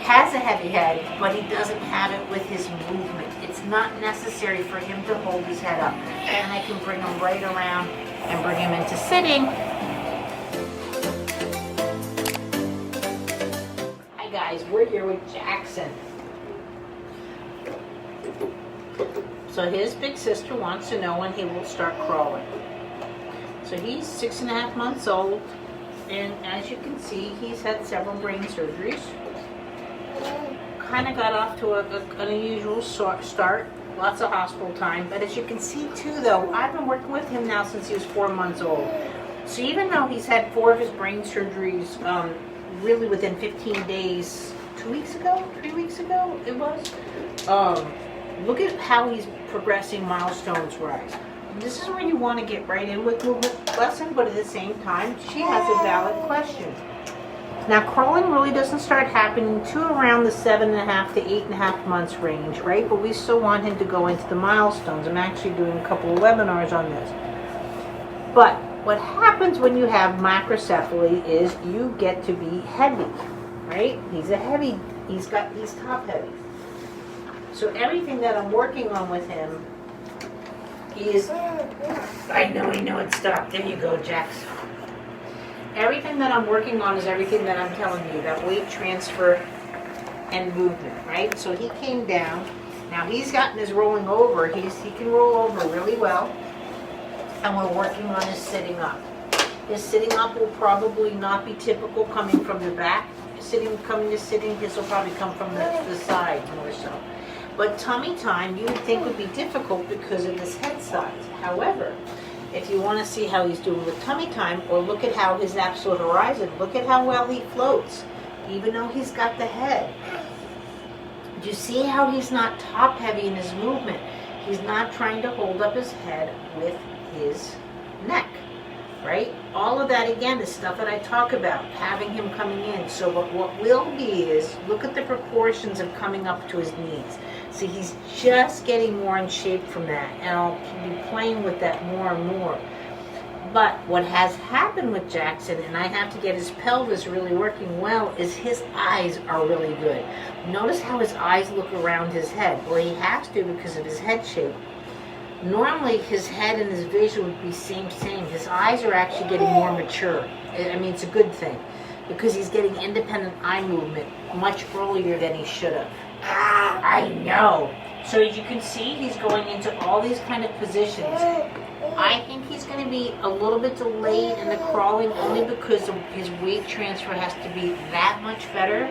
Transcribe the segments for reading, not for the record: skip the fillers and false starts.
has a heavy head, but he doesn't have it with his movement. It's not necessary for him to hold his head up. And I can bring him right around and bring him into sitting. Hi guys, we're here with Jackson. So his big sister wants to know when he will start crawling. So he's 6.5 months old, and as you can see, he's had several brain surgeries. Kind of got off to an unusual start, lots of hospital time, but as you can see too though, I've been working with him now since he was 4 months old. So even though he's had 4 of his brain surgeries really within 15 days, 2 weeks ago, 3 weeks ago it was, look at how he's progressing milestones-wise. This is where you want to get right in with movement lesson, but at the same time, she has a valid question. Now, crawling really doesn't start happening to around the 7.5 to 8.5 months range, right? But we still want him to go into the milestones. I'm actually doing a couple of webinars on this. But what happens when you have macrocephaly is you get to be heavy, right? He's top heavy. So everything that I'm working on with him is, I know it stopped. There you go, Jax. Everything that I'm working on is everything that I'm telling you, that weight transfer and movement, right? So he came down. Now he's gotten his rolling over. He can roll over really well. And we're working on his sitting up. His sitting up will probably not be typical coming from the back. Coming to sitting, this will probably come from the side more so. But tummy time you would think would be difficult because of his head size. However, if you want to see how he's doing with tummy time, or look at how his absolute horizon, look at how well he floats, even though he's got the head. Do you see how he's not top heavy in his movement? He's not trying to hold up his head with his neck, right? All of that, again, is stuff that I talk about, having him coming in. So what will be is, look at the proportions of coming up to his knees. See, he's just getting more in shape from that, and I'll be playing with that more and more. But what has happened with Jackson, and I have to get his pelvis really working well, is his eyes are really good. Notice how his eyes look around his head. Well, he has to because of his head shape. Normally, his head and his vision would be same. His eyes are actually getting more mature. I mean, it's a good thing, because he's getting independent eye movement much earlier than he should have. I know. So as you can see, he's going into all these kind of positions. I think he's going to be a little bit delayed in the crawling, only because his weight transfer has to be that much better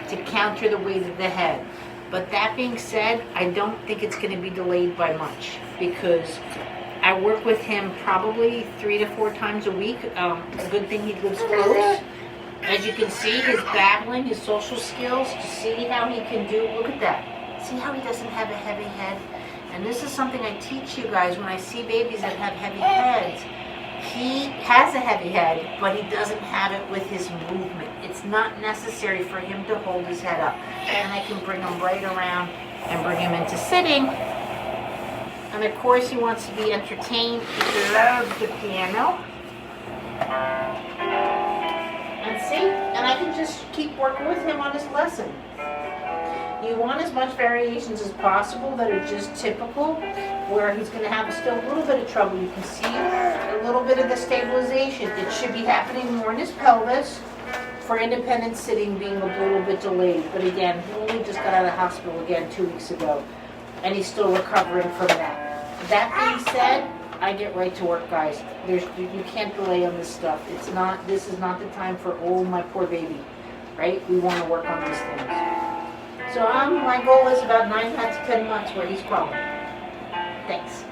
to counter the weight of the head. But that being said, I don't think it's going to be delayed by much, because I work with him probably 3 to 4 times a week. A good thing he lives close. As you can see, his babbling, his social skills, to see how he can do, look at that. See how he doesn't have a heavy head? And this is something I teach you guys when I see babies that have heavy heads. He has a heavy head, but he doesn't have it with his movement. It's not necessary for him to hold his head up. And I can bring him right around and bring him into sitting. And of course he wants to be entertained. He loves the piano. And see, and I can just keep working with him on his lesson. You want as much variations as possible that are just typical, where he's going to have still a little bit of trouble. You can see a little bit of the stabilization. It should be happening more in his pelvis, for independent sitting being a little bit delayed. But again, he only just got out of the hospital again 2 weeks ago, and he's still recovering from that. That being said, I get right to work, guys. You can't delay on this stuff. This is not the time for, oh, my poor baby, right? We want to work on these things. So my goal is about 9 to 10 months where he's crawling. Thanks.